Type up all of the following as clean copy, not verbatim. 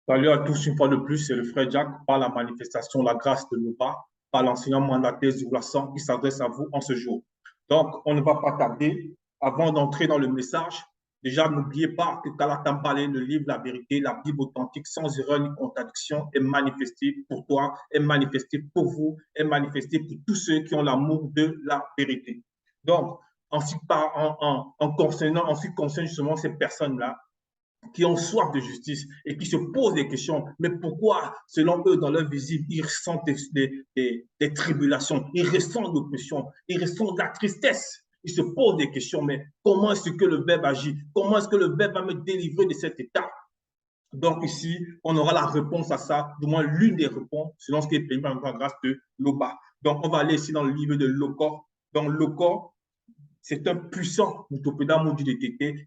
Salut à tous, une fois de plus, c'est le frère Jack par la manifestation La grâce de Loba, par l'enseignant mandataire Zoulassant qui s'adresse à vous en ce jour. Donc, on ne va pas tarder. Avant d'entrer dans le message, déjà, n'oubliez pas que Kalatambale, le livre La vérité, la Bible authentique, sans erreur ni contradiction, est manifesté pour toi, est manifesté pour vous, est manifesté pour tous ceux qui ont l'amour de la vérité. Donc, en ce qui concerne justement ces personnes-là, qui ont soif de justice et qui se posent des questions. Mais pourquoi, selon eux, dans leur visible, ils ressentent des tribulations, ils ressentent l'oppression, ils ressentent la tristesse. Ils se posent des questions, mais comment est-ce que le Verbe agit? Comment est-ce que le Verbe va me délivrer de cet état? Donc ici, on aura la réponse à ça, du moins l'une des réponses, selon ce qui est permis par la grâce de Loba. Donc on va aller ici dans le livre de Locor. Dans Locor, c'est un puissant Mutopéda Modulé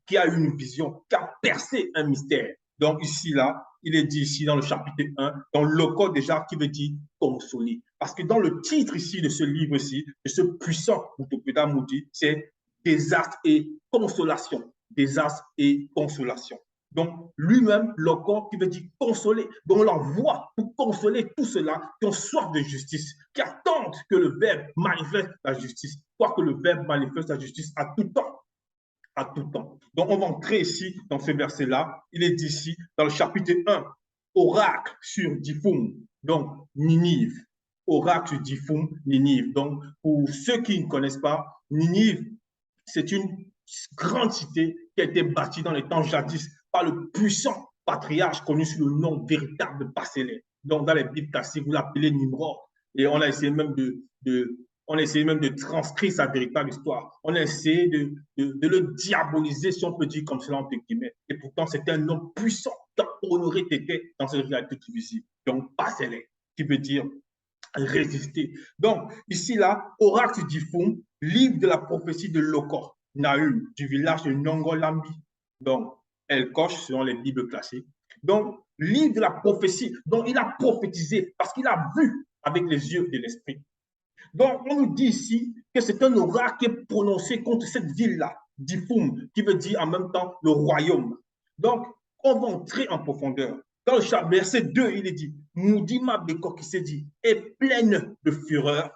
qui a eu une vision, qui a percé un mystère. Donc ici, là, il est dit ici dans le chapitre 1, dans le code déjà, qui veut dire consoler. Parce que dans le titre ici de ce livre-ci, de ce puissant Mutopéda Moudi, c'est désastre et consolation. Désastre et consolation. Donc, lui-même, le corps qui veut dire consoler. Donc, on l'envoie pour consoler tous ceux-là qui ont soif de justice, qui attendent que le Verbe manifeste la justice, quoique le Verbe manifeste la justice à tout temps. À tout temps. Donc, on va entrer ici dans ce verset-là. Il est dit ici, dans le chapitre 1, oracle sur Diphum, donc Ninive. Oracle sur Diphum, Ninive. Donc, pour ceux qui ne connaissent pas, Ninive, c'est une grande cité qui a été bâtie dans les temps jadis par le puissant patriarche connu sous le nom véritable de Pasélé. Donc, dans les Bibles classiques, vous l'appelez Nimrod. Et on a essayé même on a essayé même de transcrire sa véritable histoire. On a essayé de le diaboliser, si on peut dire comme cela, entre guillemets. Et pourtant, c'était un homme puissant qui a honoré Tété dans cette réalité visible. Donc, Pasélé, qui veut dire résister. Donc, ici, là, Oracle du Fond, livre de la prophétie de Lokor, Nahum, du village de Nongolambi. Donc, elle coche selon les Bibles classiques. Donc, livre de la prophétie, dont il a prophétisé parce qu'il a vu avec les yeux de l'esprit. Donc, on nous dit ici que c'est un oracle qui est prononcé contre cette ville-là, Diphoum, qui veut dire en même temps le royaume. Donc, on va entrer en profondeur. Dans le verset 2, il est dit Moudima Beko qui s'est dit est pleine de fureur,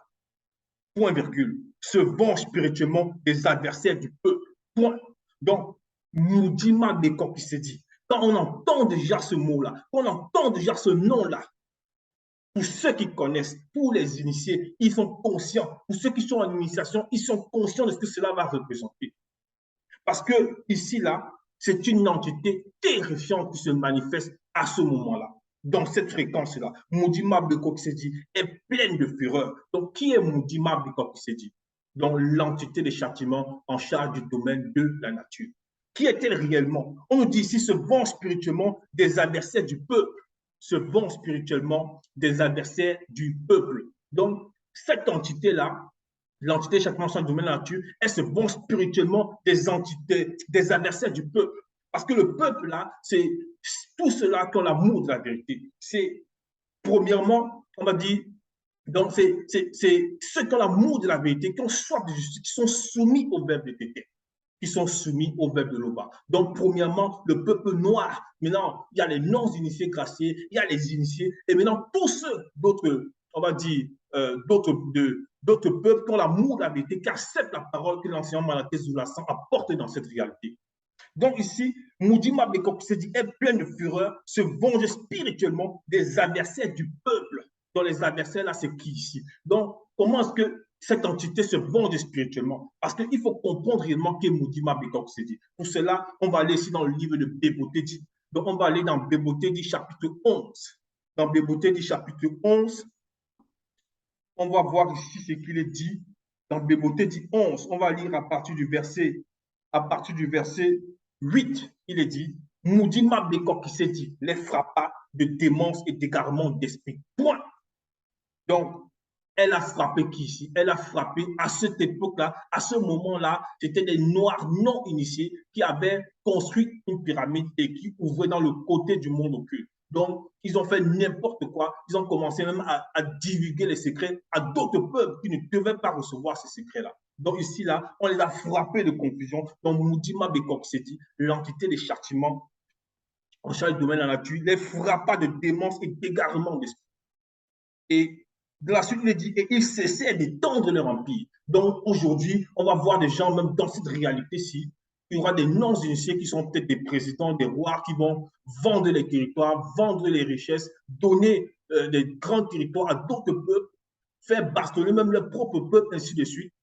point virgule, se venge spirituellement des adversaires du peuple. Point. Donc, Moudima Beko qui s'est dit. Quand on entend déjà ce mot-là, quand on entend déjà ce nom-là, pour ceux qui connaissent, pour les initiés, ils sont conscients. Pour ceux qui sont en initiation, ils sont conscients de ce que cela va représenter. Parce que ici, là, c'est une entité terrifiante qui se manifeste à ce moment-là, dans cette fréquence-là. Moudima Bekokisedi est pleine de fureur. Donc, qui est Moudima Bekokisedi? Donc, l'entité des châtiments en charge du domaine de la nature. Qui est-elle réellement? On nous dit ici se venge spirituellement des adversaires du peuple. Se venge spirituellement des adversaires du peuple. Donc, cette entité-là, l'entité chacun dans le domaine de la nature, elle se venge spirituellement des entités, des adversaires du peuple. Parce que le peuple, là, c'est tout cela qui ont l'amour de la vérité. C'est, premièrement, on va dire, donc c'est ceux qui ont l'amour de la vérité, qui ont soif de justice, qui sont soumis au verbe de Tété, qui sont soumis au verbe de Loba. Donc, premièrement, le peuple noir. Maintenant, il y a les non-initiés graciés, il y a les initiés, et maintenant, tous ceux d'autres, on va dire, d'autres peuples qui ont l'amour de la vérité, qui acceptent la parole que l'enseignant Malaké Zoulassan apporte dans cette réalité. Donc ici, Moudima Bekok se dit est plein de fureur, se venge spirituellement des adversaires du peuple. Donc les adversaires là, c'est qui ici? Donc comment est-ce que cette entité se venge spirituellement? Parce qu'il faut comprendre réellement qui est Moudima Bekok se dit. Pour cela, on va aller ici dans le livre de Bébotedi. Donc on va aller dans Bébotedi chapitre 11. Dans Bébotedi chapitre 11, on va voir ici ce qu'il est dit. Dans Bébotedi 11, on va lire à partir du verset 8, il est dit, Moudima Bekok qui s'est dit, les frappa de démence et d'égarement d'esprit. Point. Donc, elle a frappé qui ici? Elle a frappé à cette époque-là, à ce moment-là, c'était des Noirs non initiés qui avaient construit une pyramide et qui ouvraient dans le côté du monde occulte. Donc, ils ont fait n'importe quoi. Ils ont commencé même à divulguer les secrets à d'autres peuples qui ne devaient pas recevoir ces secrets-là. Donc ici, là, on les a frappés de confusion. Donc, Moudima Bekok s'est dit, l'entité des châtiments en charge du domaine de la nature, les frappa de démence et d'égarement d'esprit. Et de la suite, il dit, et ils cessaient d'étendre leur empire. Donc aujourd'hui, on va voir des gens, même dans cette réalité-ci, il y aura des non-initiés qui sont peut-être des présidents, des rois qui vont vendre les territoires, vendre les richesses, donner des grands territoires à d'autres peuples, faire bastonner même leur propre peuple, ainsi de suite.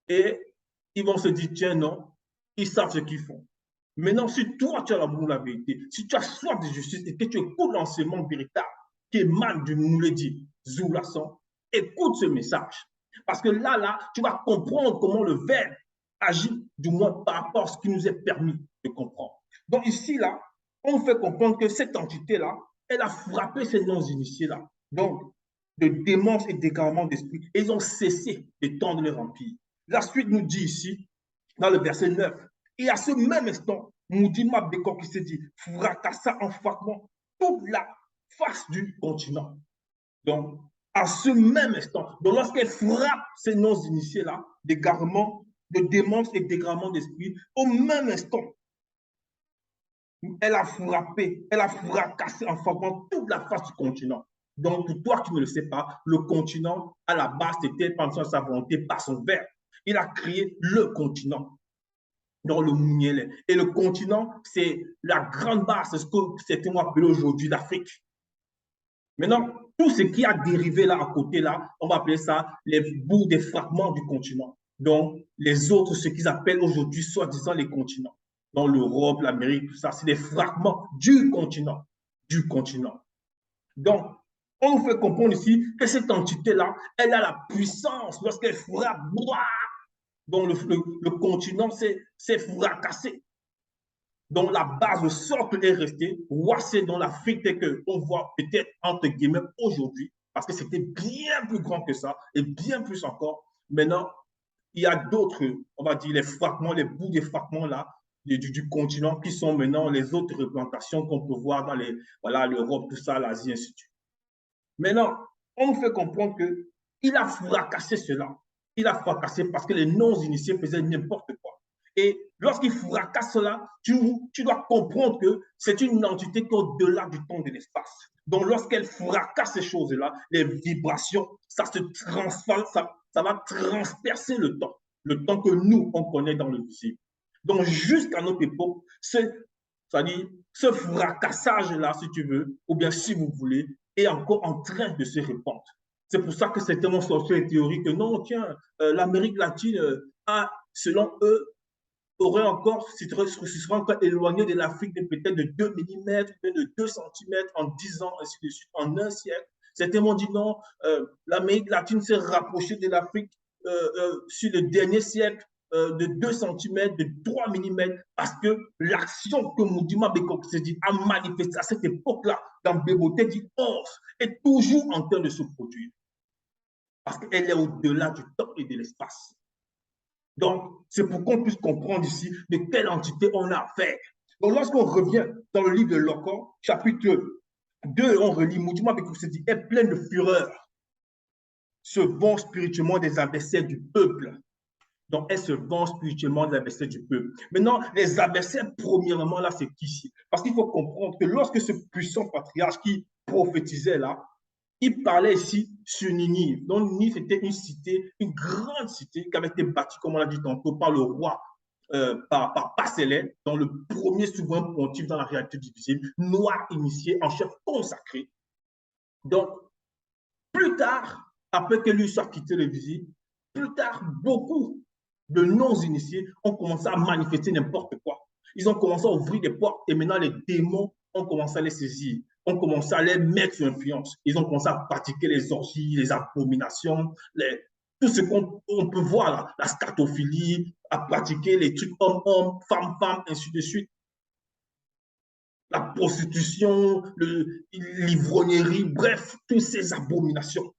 Et ils vont se dire, tiens, non, ils savent ce qu'ils font. Maintenant, si toi, tu as l'amour de la vérité, si tu as soif de justice et que tu écoutes l'enseignement véritable qui émane du Mouledi Zoulasson, écoute ce message. Parce que là, tu vas comprendre comment le Verbe agit, du moins par rapport à ce qui nous est permis de comprendre. Donc ici, là, on fait comprendre que cette entité-là, elle a frappé ces non-initiés-là. Donc, de démence et d'égarement d'esprit. Et ils ont cessé d'étendre leur empire. La suite nous dit ici, dans le verset 9, et à ce même instant, Moudima Bekor qui se dit, fracassa en fragments toute la face du continent. Donc, à ce même instant, donc lorsqu'elle frappe ces non-initiés-là, d'égarement, de démence et d'égarement d'esprit, au même instant, elle a frappé, elle a fracassé en fragments toute la face du continent. Donc, pour toi qui ne le sais pas, le continent, à la base, c'était pendant sa volonté par son Verbe. Il a créé le continent dans le Mounielé. Et le continent, c'est la grande base, c'est ce que certains vont appeler aujourd'hui l'Afrique. Maintenant, tout ce qui a dérivé là à côté, là, on va appeler ça les bouts des fragments du continent. Donc, les autres, ce qu'ils appellent aujourd'hui, soi-disant les continents. Donc, l'Europe, l'Amérique, tout ça, c'est des fragments du continent. Du continent. Donc, on nous fait comprendre ici que cette entité-là, elle a la puissance lorsqu'elle frappe. Donc, le continent s'est fracassé. Donc, la base, le socle est resté. C'est dans l'Afrique qu'on voit peut-être, entre guillemets, aujourd'hui, parce que c'était bien plus grand que ça, et bien plus encore. Maintenant, il y a d'autres, on va dire, les fragments, les bouts des fragments là, du continent, qui sont maintenant les autres représentations qu'on peut voir dans voilà, l'Europe, tout ça, l'Asie, ainsi de suite. Maintenant, on nous fait comprendre qu'il a fracassé cela. Il a fracassé parce que les non-initiés faisaient n'importe quoi. Et lorsqu'il fracasse cela, tu dois comprendre que c'est une entité qui est au-delà du temps et de l'espace. Donc, lorsqu'elle fracasse ces choses-là, les vibrations, ça se transforme, ça va transpercer le temps que nous, on connaît dans le visible. Donc, jusqu'à notre époque, c'est-à-dire ce fracassage-là, si tu veux, ou bien si vous voulez, est encore en train de se répandre. C'est pour ça que certains sortir les théories que non, tiens, l'Amérique latine a, selon eux, aurait encore, se serait encore éloigné de l'Afrique de peut-être de 2 mm, de 2 cm en 10 ans, ainsi de suite, en un siècle. Certains m'ont dit non, l'Amérique latine s'est rapprochée de l'Afrique sur le dernier siècle de 2 cm, de 3 mm, parce que l'action que Moudima Bekok a manifestée à cette époque-là, dans Béboté dit 11, est toujours en train de se produire. Parce qu'elle est au-delà du temps et de l'espace. Donc, c'est pour qu'on puisse comprendre ici de quelle entité on a affaire. Donc, lorsqu'on revient dans le livre de Locor, chapitre 2, on relit Moudima Bekok est plein de fureur, se vend spirituellement des adversaires du peuple. Donc, elle se vend spirituellement des adversaires du peuple. Maintenant, les adversaires, premièrement, là, c'est qui? Parce qu'il faut comprendre que lorsque ce puissant patriarche qui prophétisait là, il parlait ici sur Ninive. Donc, Ninive, c'était une cité, une grande cité qui avait été bâtie, comme on l'a dit tantôt, par le roi, par Passelin, dans le premier souverain pontife dans la réalité divisible, noir initié, en chef consacré. Donc, plus tard, après que lui soit quitté le visible, plus tard, beaucoup de non-initiés ont commencé à manifester n'importe quoi. Ils ont commencé à ouvrir des portes et maintenant les démons ont commencé à les saisir. On commencé à les mettre sous influence. Ils ont commencé à pratiquer les orgies, les abominations, tout ce qu'on peut voir là, la scatophilie, à pratiquer les trucs homme-homme, femme-femme, ainsi de suite. La prostitution, l'ivrognerie, bref, toutes ces abominations.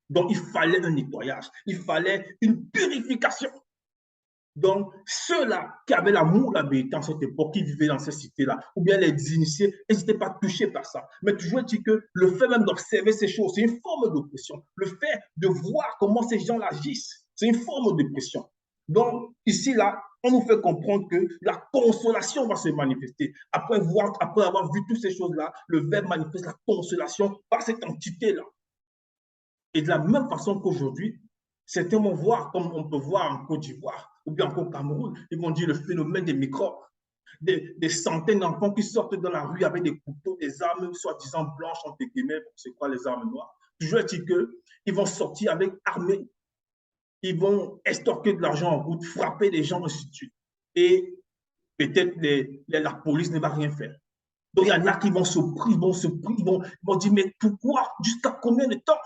Donc, il fallait un nettoyage, il fallait une purification. Donc, ceux-là qui avaient l'amour de la vérité en cette époque, qui vivaient dans ces cités-là, ou bien les initiés, ils n'étaient pas touchés par ça. Mais toujours dit que le fait même d'observer ces choses, c'est une forme d'oppression. Le fait de voir comment ces gens agissent, c'est une forme d'oppression. Donc, ici, là, on nous fait comprendre que la consolation va se manifester. Après avoir vu toutes ces choses-là, le Verbe manifeste la consolation par cette entité-là. Et de la même façon qu'aujourd'hui, certains vont voir, comme on peut voir en Côte d'Ivoire ou bien encore au Cameroun, ils vont dire le phénomène des microbes. Des centaines d'enfants qui sortent dans la rue avec des couteaux, des armes soi-disant blanches, entre guillemets, c'est quoi les armes noires? Toujours est-il qu'ils vont sortir avec armés, ils vont extorquer de l'argent en route, frapper des gens, ainsi de suite. Et peut-être la police ne va rien faire. Donc il y en a qui vont se prier, ils vont dire, mais pourquoi? Jusqu'à combien de temps?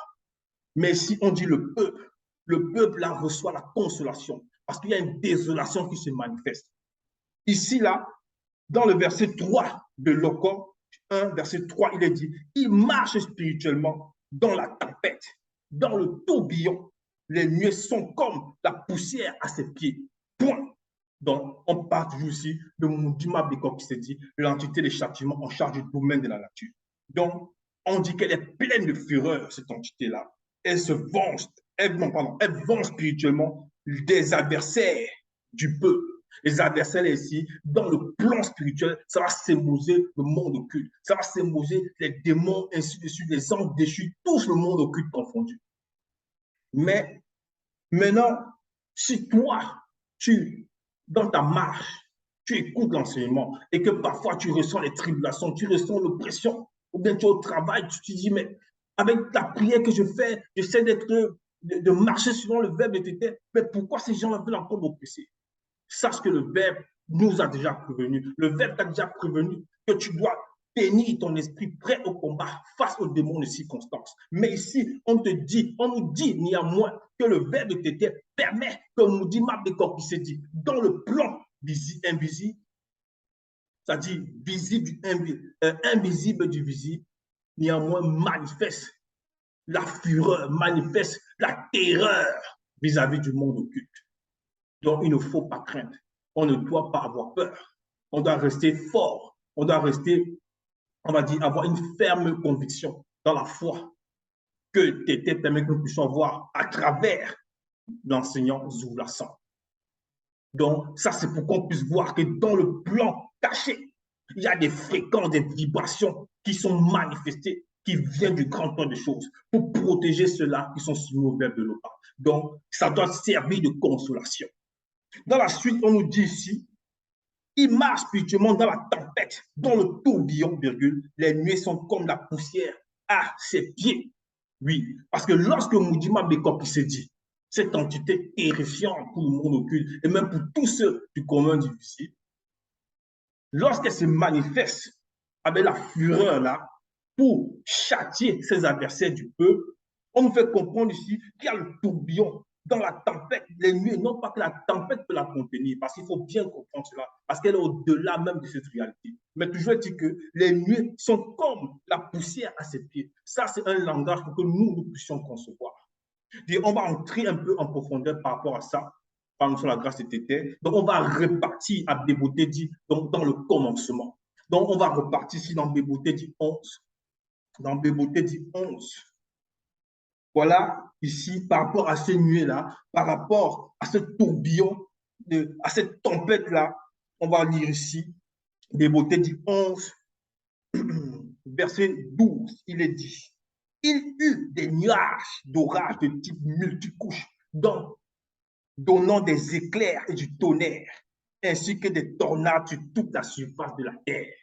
Mais si on dit le peuple là reçoit la consolation parce qu'il y a une désolation qui se manifeste. Ici, là, dans le verset 3 de Locor 1, verset 3, il est dit, il marche spirituellement dans la tempête, dans le tourbillon. Les nuées sont comme la poussière à ses pieds. Point. Donc, on parle toujours ici de Mundima Beko qui s'est dit, l'entité des châtiments en charge du domaine de la nature. Donc, on dit qu'elle est pleine de fureur, cette entité-là. Elle se venge, elle venge spirituellement des adversaires du peuple. Les adversaires ici, dans le plan spirituel, ça va symboliser le monde occulte. Ça va symboliser les démons, ainsi de suite, les anges déchus, tout le monde occulte confondu. Mais maintenant, si toi, dans ta marche, tu écoutes l'enseignement et que parfois tu ressens les tribulations, tu ressens l'oppression, ou bien tu es au travail, tu te dis, mais avec la prière que je fais, j'essaie de marcher selon le verbe de Tété, mais pourquoi ces gens-là veulent encore m'oppresser? Sache que le Verbe nous a déjà prévenu. Le Verbe t'a déjà prévenu que tu dois tenir ton esprit prêt au combat face aux démons de circonstances. Mais ici, on nous dit néanmoins que le Verbe de Tété permet, comme nous dit Mabekor qui s'est dit, dans le plan invisible, c'est-à-dire invisible du visible, néanmoins manifeste la fureur, manifeste la terreur vis-à-vis du monde occulte. Donc, il ne faut pas craindre. On ne doit pas avoir peur. On doit rester fort. On doit rester, on va dire, avoir une ferme conviction dans la foi que Tété permet que nous puissions voir à travers l'enseignant Zoulassan. Donc, ça, c'est pour qu'on puisse voir que dans le plan caché, il y a des fréquences, des vibrations qui sont manifestées, qui viennent du grand temps des choses, pour protéger ceux-là qui sont soumis au verbe de l'eau. Donc, ça doit servir de consolation. Dans la suite, on nous dit ici, il marche spirituellement dans la tempête, dans le tourbillon, virgule, les nuées sont comme la poussière à ses pieds. Oui, parce que lorsque Moudima Bekop s'est dit, cette entité terrifiante pour le monde occulte, et même pour tous ceux du commun difficile, lorsqu'elle se manifeste avec la fureur là, pour châtier ses adversaires du peuple, on nous fait comprendre ici qu'il y a le tourbillon dans la tempête, les nuées, non pas que la tempête peut la contenir, parce qu'il faut bien comprendre cela, parce qu'elle est au-delà même de cette réalité. Mais toujours dit que les nuées sont comme la poussière à ses pieds. Ça, c'est un langage pour que nous puissions concevoir. Et on va entrer un peu en profondeur par rapport à ça, par exemple, sur la grâce de Tété. Donc, on va repartir à Béboté dit, donc dans le commencement. Donc, on va repartir ici dans Béboté dit 11. Dans Béboté dit 11. Voilà, ici, par rapport à ces nuées-là, par rapport à ce tourbillon, à cette tempête-là, on va lire ici, Béboté dit 11, verset 12, il est dit, il eut des nuages d'orage de type multicouche, donnant des éclairs et du tonnerre, ainsi que des tornades sur toute la surface de la terre.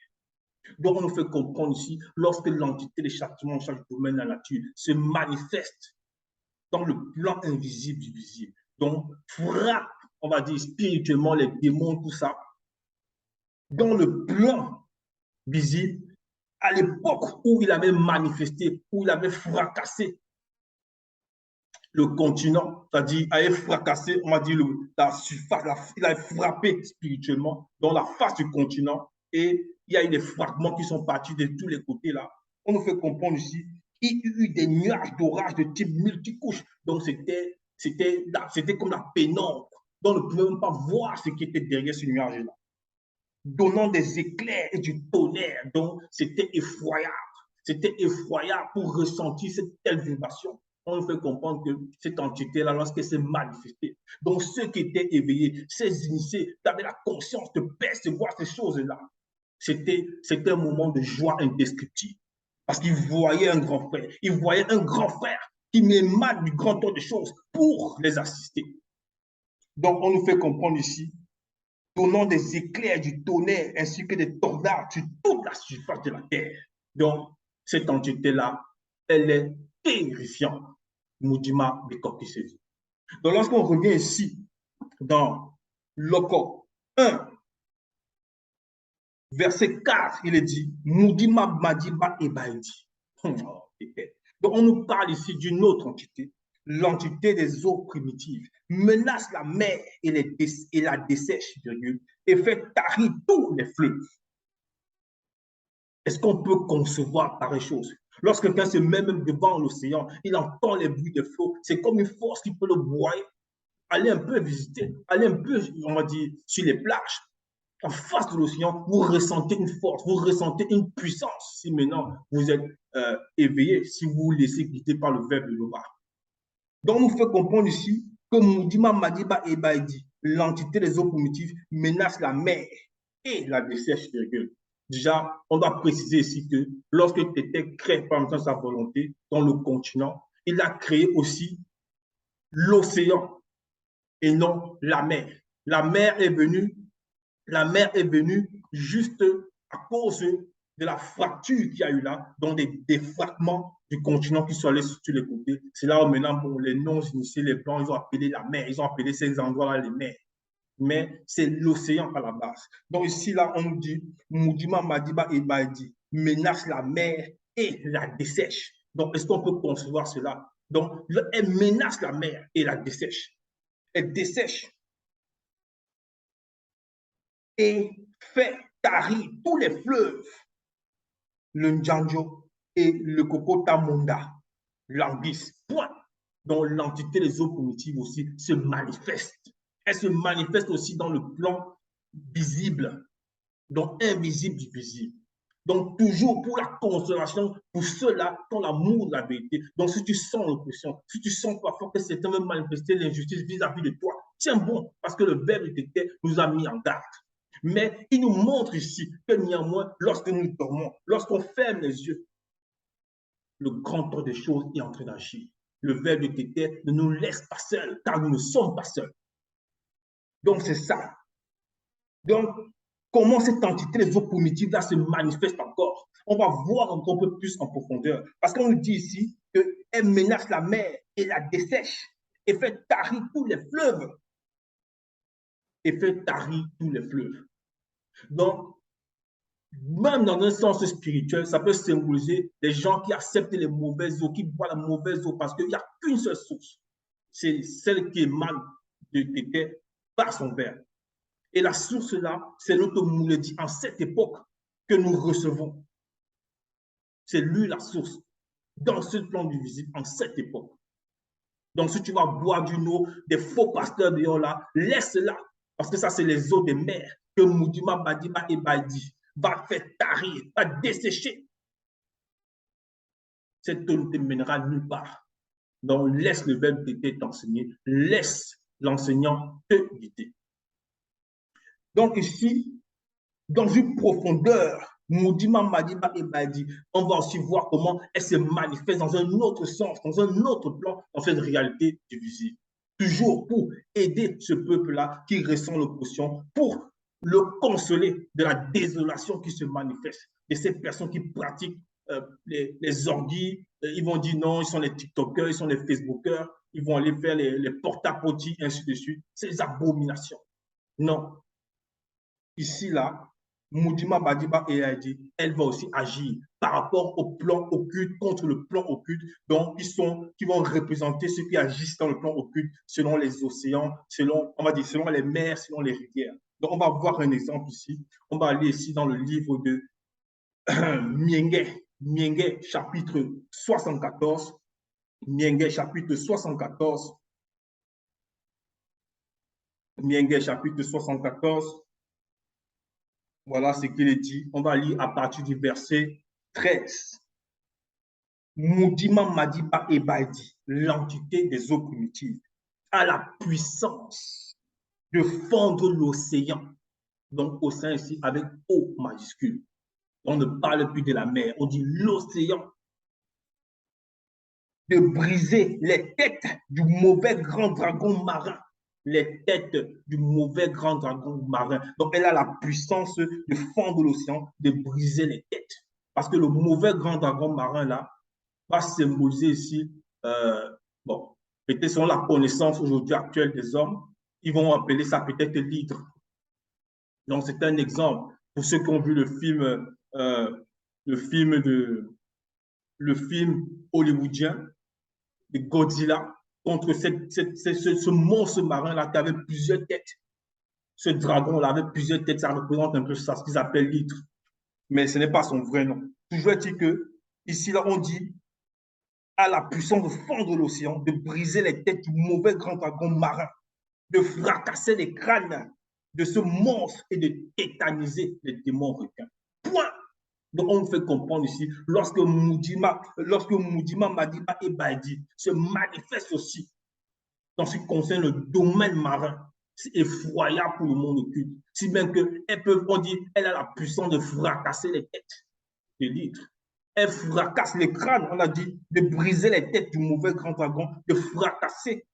Donc, on nous fait comprendre ici, lorsque l'entité des châtiments en charge du domaine de la nature se manifeste dans le plan invisible du visible, donc frappe, on va dire spirituellement, les démons, tout ça, dans le plan visible, à l'époque où il avait manifesté, où il avait fracassé le continent, c'est-à-dire avait fracassé, on va dire, la surface, il a frappé spirituellement dans la face du continent et il y a eu des fragments qui sont partis de tous les côtés là. On nous fait comprendre ici, il y a eu des nuages d'orage de type multicouche. Donc c'était comme la pénombre. Donc on ne pouvait même pas voir ce qui était derrière ce nuage-là. Donnant des éclairs et du tonnerre. Donc c'était effroyable. C'était effroyable pour ressentir cette telle vibration. on nous fait comprendre que cette entité-là, lorsqu'elle s'est manifestée, donc ceux qui étaient éveillés, ces initiés, qui avaient la conscience de percevoir ces choses-là, c'était un moment de joie indescriptible. Parce qu'ils voyaient un grand frère, ils voyaient un grand frère qui m'émane du grand temps des choses pour les assister. Donc, on nous fait comprendre ici, donnant des éclairs du tonnerre ainsi que des tornades sur toute la surface de la terre. Donc, cette entité-là, elle est terrifiante. Mudima Bekokisezi. Donc, lorsqu'on revient ici dans Loko 1, verset 4, il est dit Mudima Madiba Ebaidi. Donc, on nous parle ici d'une autre entité, l'entité des eaux primitives, menace la mer et la dessèche, virgule, et fait tarir tous les fleuves. Est-ce qu'on peut concevoir pareille chose? Lorsque quelqu'un se met même devant l'océan, il entend les bruits des flots, c'est comme une force qui peut le broyer. Allez un peu visiter, allez un peu, on va dire, sur les plages. En face de l'océan, vous ressentez une force, vous ressentez une puissance. Si maintenant vous êtes éveillé, si vous vous laissez guider par le verbe de Loba. Donc, on nous fait comprendre ici que Moudima Madiba Ebaidi, l'entité des eaux primitives, menace la mer et la dessèche. Déjà, on doit préciser ici que lorsque Tété crée par exemple sa volonté dans le continent, il a créé aussi l'océan et non la mer. La mer est venue juste à cause de la fracture qu'il y a eu là, dans des défragments du continent qui sont allés sur tous les côtés. C'est là où maintenant, pour les non-initiés, les Blancs, ils ont appelé la mer, ils ont appelé ces endroits-là les mers. Mais c'est l'océan à la base. Donc ici, là, on nous dit, Moudima Madiba Ebaidi menace la mer et la dessèche. Donc, est-ce qu'on peut concevoir cela? Donc, elle menace la mer et la dessèche. Elle dessèche et fait tarir tous les fleuves, le Ndjanjo et le Kokotamunda, l'Anguisse, point. Donc l'entité des eaux primitives aussi se manifeste. Elle se manifeste aussi dans le plan visible, donc invisible du visible. Donc toujours pour la consolation, pour ceux-là qui ont l'amour de la vérité. Donc si tu sens l'oppression, si tu sens parfois que certains veulent manifester l'injustice vis-à-vis de toi, tiens bon, parce que le verbe de Tété nous a mis en garde. Mais il nous montre ici que néanmoins, lorsque nous dormons, lorsqu'on ferme les yeux, le grand temps des choses est en train d'agir. Le verbe de Tété ne nous laisse pas seuls, car nous ne sommes pas seuls. Donc c'est ça. Donc, comment cette entité des eaux primitives-là se manifeste encore? On va voir encore un peu plus en profondeur. Parce qu'on nous dit ici qu'elle menace la mer et la dessèche et fait tarir tous les fleuves. Et fait tarir tous les fleuves. Donc, même dans un sens spirituel, ça peut symboliser les gens qui acceptent les mauvaises eaux, qui boivent la mauvaise eau parce qu'il n'y a qu'une seule source. C'est celle qui émane de Tété par son verbe. Et la source là, c'est notre Mouledi en cette époque que nous recevons. C'est lui la source dans ce plan du visible en cette époque. Donc, si tu vas boire d'une eau, des faux pasteurs dehors là, laisse-la. Parce que ça, c'est les eaux des mers que Moudima Badiba et Badi va faire tarir, va dessécher. Cette eau ne te mènera nulle part. Donc, laisse le verbe t'enseigner, laisse l'enseignant te guider. Donc, ici, dans une profondeur, Moudima Madiba et Badi, on va aussi voir comment elle se manifeste dans un autre sens, dans un autre plan, dans cette réalité du visible. Toujours pour aider ce peuple-là qui ressent l'oppression, pour le consoler de la désolation qui se manifeste, de ces personnes qui pratiquent les orgies. Ils vont dire non, ils sont les TikTokers, ils sont les Facebookers, ils vont aller faire les porta-potty, ainsi de suite. Ces abominations. Non. Ici, là, Moudima Badiba et Aidi, elle va aussi agir par rapport au plan occulte contre le plan occulte, donc qui vont représenter ceux qui agissent dans le plan occulte selon les océans, selon, on va dire, selon les mers, selon les rivières. Donc, on va voir un exemple ici. On va aller ici dans le livre de Mienge, chapitre 74. Mienge, chapitre 74. Mienge, chapitre 74. Voilà ce qu'il est dit. On va lire à partir du verset 13. Moudima Madiba Ebaidi, l'entité des eaux primitives, a la puissance de fondre l'océan. Donc, océan ici avec O majuscule. On ne parle plus de la mer, on dit l'océan. De briser les têtes du mauvais grand dragon marin. Les têtes du mauvais grand dragon marin. Donc, elle a la puissance de fondre l'océan, de briser les têtes. Parce que le mauvais grand dragon marin, là, va symboliser ici, bon, peut-être selon la connaissance aujourd'hui actuelle des hommes, ils vont appeler ça peut-être l'hydre. Donc, c'est un exemple. Pour ceux qui ont vu le film hollywoodien de Godzilla contre ce monstre marin-là qui avait plusieurs têtes. Ce dragon-là avait plusieurs têtes. Ça représente un peu ça, ce qu'ils appellent l'hydre. Mais ce n'est pas son vrai nom. Toujours dit que, ici, là, on dit à la puissance de fondre l'océan, de briser les têtes du mauvais grand dragon marin, de fracasser les crânes de ce monstre et de tétaniser les démons requins. Point. Donc, on fait comprendre ici, lorsque Moudima Madiba Ebaidi se manifeste aussi dans ce qui concerne le domaine marin, c'est effroyable pour le monde occulte. Si bien qu'elle peut, on dit, elle a la puissance de fracasser les têtes de l'hydre. Elle fracasse les crânes, on a dit, de briser les têtes du mauvais grand dragon, de fracasser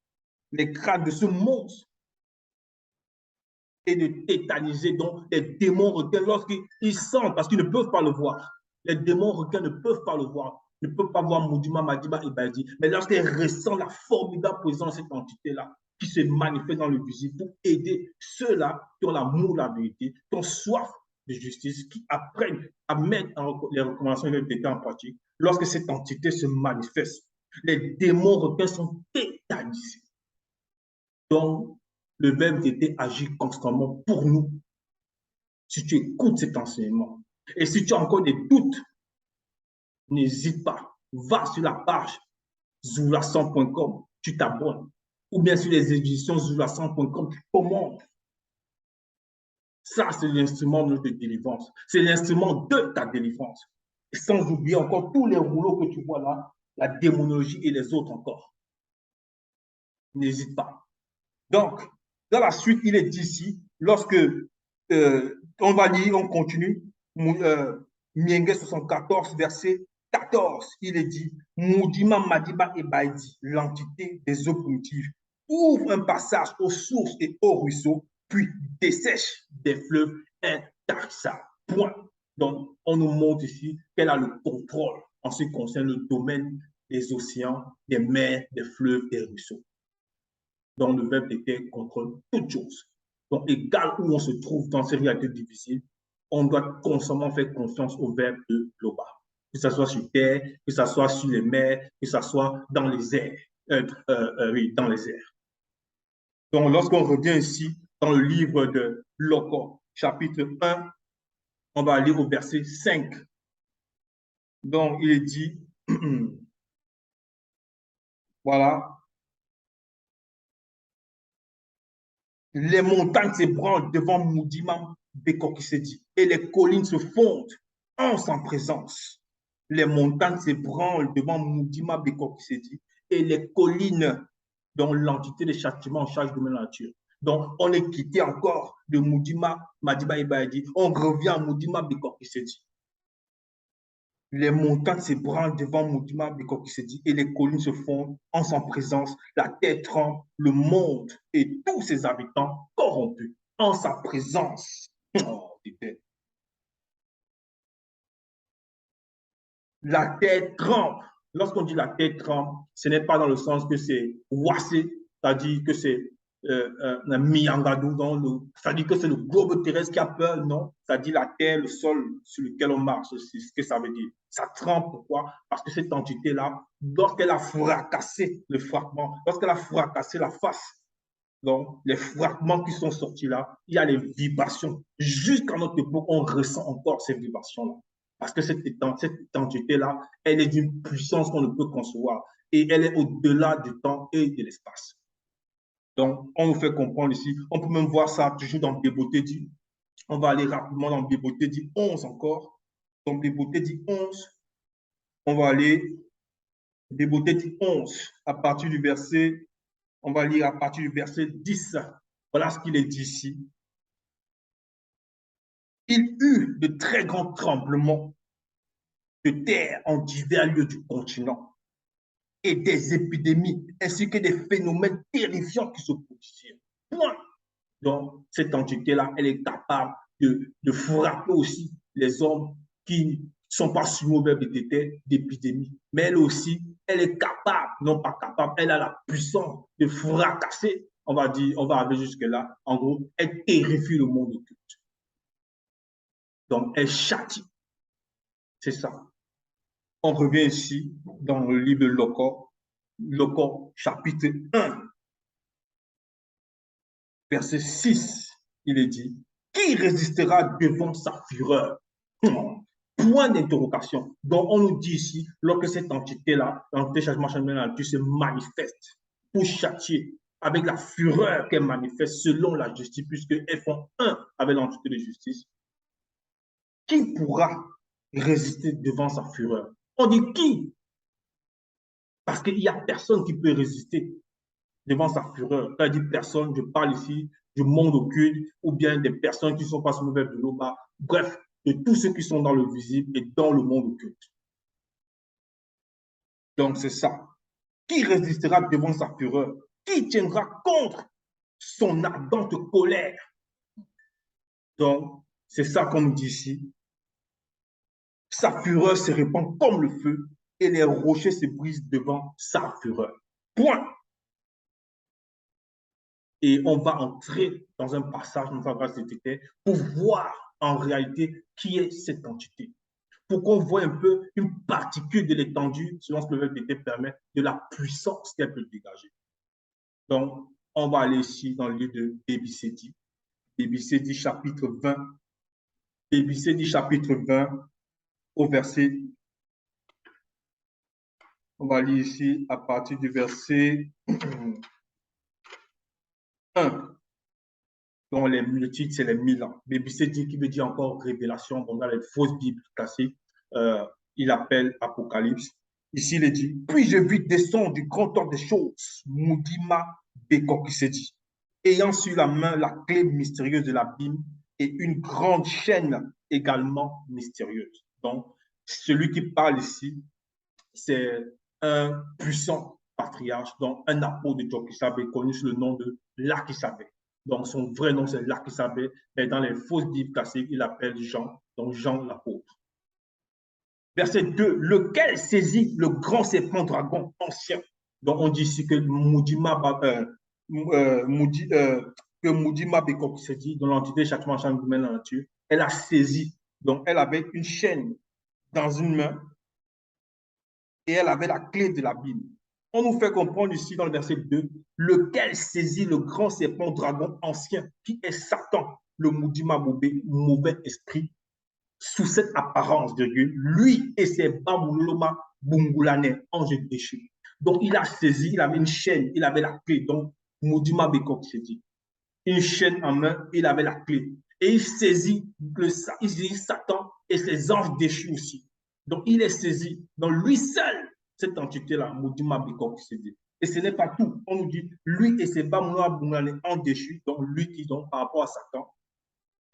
les crânes de ce monstre et de tétaniser donc les démons requins lorsqu'ils sentent, parce qu'ils ne peuvent pas le voir. Les démons requins ne peuvent pas le voir, ne peuvent pas voir Moudima Madiba Ebaidi, mais lorsqu'ils ressentent la formidable présence de cette entité-là, qui se manifeste dans le visible pour aider ceux-là qui ont l'amour de la vérité, qui ont soif de justice, qui apprennent à mettre les recommandations et les détails en pratique. Lorsque cette entité se manifeste, les démons requins sont tétanisés. Donc, le verbe d'été agit constamment pour nous. Si tu écoutes cet enseignement et si tu as encore des doutes, n'hésite pas. Va sur la page zoulasan.com, tu t'abonnes. Ou bien sur les éditions zoulasan.com, tu commandes. Ça, c'est l'instrument de délivrance. C'est l'instrument de ta délivrance. Et sans oublier encore tous les rouleaux que tu vois là, la démonologie et les autres encore. N'hésite pas. Donc, dans la suite, il est dit ici, lorsque on va lire, on continue, Mienge 74, verset 14, il est dit, Moudima Madiba Ebaidi, l'entité des eaux primitives, ouvre un passage aux sources et aux ruisseaux, puis dessèche des fleuves intarissables. Point. Donc, on nous montre ici qu'elle a le contrôle en ce qui concerne le domaine des océans, des mers, des fleuves, des ruisseaux. Donc, le verbe d'été contrôle toutes choses. Donc, égal où on se trouve dans ces réalités difficiles, on doit constamment faire confiance au verbe de Loba. Que ce soit sur terre, que ce soit sur les mers, que ce soit dans les airs. Oui, dans les airs. Donc, lorsqu'on revient ici dans le livre de Loko, chapitre 1, on va lire au verset 5. Donc, il est dit, voilà, les montagnes s'ébranlent devant Moudima Bekokisedi et les collines se fondent en sa présence. Les montagnes s'ébranlent devant Moudima Bekokisedi et les collines dont l'entité des châtiments en charge de la nature. Donc, on est quitté encore de Moudima Madiba Ebaidi, on revient à Moudima Bekokisedi. Les montagnes s'ébranlent devant Moudima Bekokisedi et les collines se fondent en sa présence. La terre tremble, le monde et tous ses habitants corrompus en sa présence. Oh, la terre tremble. Lorsqu'on dit la terre tremble, ce n'est pas dans le sens que c'est ouassé, c'est-à-dire que c'est un miangadou, c'est-à-dire que c'est le globe terrestre qui a peur, non. C'est-à-dire la terre, le sol sur lequel on marche, c'est ce que ça veut dire. Ça tremble, pourquoi? Parce que cette entité-là, lorsqu'elle a fracassé le fragment, lorsqu'elle a fracassé la face, donc les fragments qui sont sortis là, il y a les vibrations. Jusqu'à notre époque, on ressent encore ces vibrations-là. Parce que cette entité-là, elle est d'une puissance qu'on ne peut concevoir. Et elle est au-delà du temps et de l'espace. Donc, on nous fait comprendre ici. On peut même voir ça toujours dans Béboté dit. On va aller rapidement dans Béboté dit 11 encore. Dans Béboté dit 11, on va aller Déboté dit 11, à partir du verset, on va lire à partir du verset 10. Voilà ce qu'il est dit ici. Il eut de très grands tremblements de terre en divers lieux du continent et des épidémies ainsi que des phénomènes terrifiants qui se produisirent. Point. Donc, cette entité-là, elle est capable de frapper aussi les hommes qui ne sont pas soumis au verbe d'épidémie. Mais elle aussi, elle est capable, non pas capable, elle a la puissance de fracasser, on va dire, on va arriver jusque-là. En gros, elle terrifie le monde occulte. Donc, elle châtie. C'est ça. On revient ici dans le livre de Locor, chapitre 1, verset 6. Il est dit, qui résistera devant sa fureur? Point d'interrogation. Donc, on nous dit ici, lorsque cette entité-là, l'entité changement de la nature, se manifeste pour châtier avec la fureur qu'elle manifeste selon la justice, puisqu'elles font un avec l'entité de justice, qui pourra résister devant sa fureur? On dit qui? Parce qu'il n'y a personne qui peut résister devant sa fureur. Quand je dis personne, je parle ici du monde occulte ou bien des personnes qui sont pas sous le verbe de l'eau, bref, de tous ceux qui sont dans le visible et dans le monde occulte. Donc, c'est ça. Qui résistera devant sa fureur? Qui tiendra contre son ardente colère? Donc, c'est ça qu'on nous dit ici. Sa fureur se répand comme le feu et les rochers se brisent devant sa fureur. Point. Et on va entrer dans un passage dans sa grâce de pour voir en réalité qui est cette entité. Pour qu'on voit un peu une particule de l'étendue, selon ce que le verbe d'été permet, de la puissance qu'elle peut dégager. Donc, on va aller ici dans le livre de Débicédi. Débicédi chapitre 20. Débicédi chapitre 20 au verset. On va lire ici à partir du verset 1. dont le titre, c'est les 1000 ans. Débicédi qui veut dire encore révélation, donc dans les fausses Bibles classiques, il appelle Apocalypse. Ici, il est dit, puis je vis descendre du grand ordre des choses, Moudima Bekokisedi, ayant sur la main la clé mystérieuse de l'abîme et une grande chaîne également mystérieuse. Donc, celui qui parle ici, c'est un puissant patriarche, donc un apôtre de Jokisabé, connu sous le nom de Lakisabé. Donc, son vrai nom, c'est Lakisabé, mais dans les fausses Bibles classiques, il appelle Jean, donc Jean l'apôtre. Verset 2, lequel saisit le grand serpent dragon ancien. Donc, on dit ici que Moudima Bekok se dit, dans l'entité châtiment de la nature, elle a saisi. Donc, elle avait une chaîne dans une main et elle avait la clé de la Bible. On nous fait comprendre ici dans le verset 2, lequel saisit le grand serpent dragon ancien, qui est Satan, le Moudima mauvais esprit, sous cette apparence de Dieu, lui et ses Bamuloma Bungulane, anges déchus. Donc il a saisi, il avait une chaîne, il avait la clé. Donc Moudima Bekok s'est dit, une chaîne en main, il avait la clé. Et il saisit Satan et ses anges déchus aussi. Donc il est saisi. Donc lui seul, cette entité-là, Moudima Bekok s'est dit. Et ce n'est pas tout. On nous dit, lui et ses Bamuloma Bungulane, anges déchus, donc lui qui, donc, par rapport à Satan,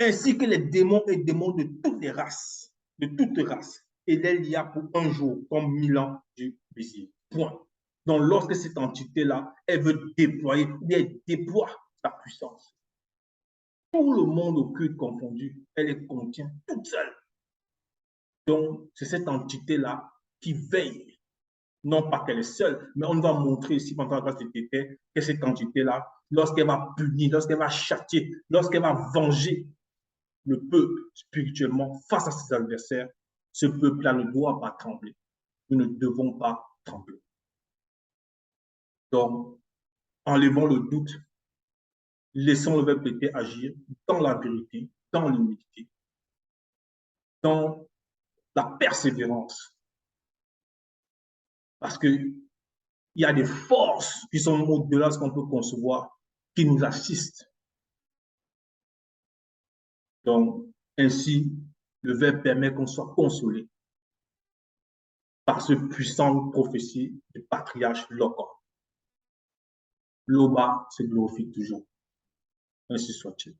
ainsi que les démons et démons de toutes les races, de toutes races. Et il y a pour un jour, comme 1000 ans du visible. Point. Donc, lorsque cette entité-là, elle veut déployer, elle déploie sa puissance. Tout le monde occulte confondu, elle les contient toute seule. Donc, c'est cette entité-là qui veille. Non pas qu'elle est seule, mais on va montrer ici pendant la grâce de Tété que cette entité-là, lorsqu'elle va punir, lorsqu'elle va châtier, lorsqu'elle va venger le peuple spirituellement face à ses adversaires, ce peuple-là ne doit pas trembler. Nous ne devons pas trembler. Donc, enlevons le doute, laissons le verbe pété agir dans la vérité, dans l'humilité, dans la persévérance. Parce qu'il y a des forces qui sont au-delà de ce qu'on peut concevoir, qui nous assistent. Donc, ainsi, le verbe permet qu'on soit consolé. par ce puissante prophétie du patriarche Locan. L'Oba se glorifie toujours. Ainsi soit-il.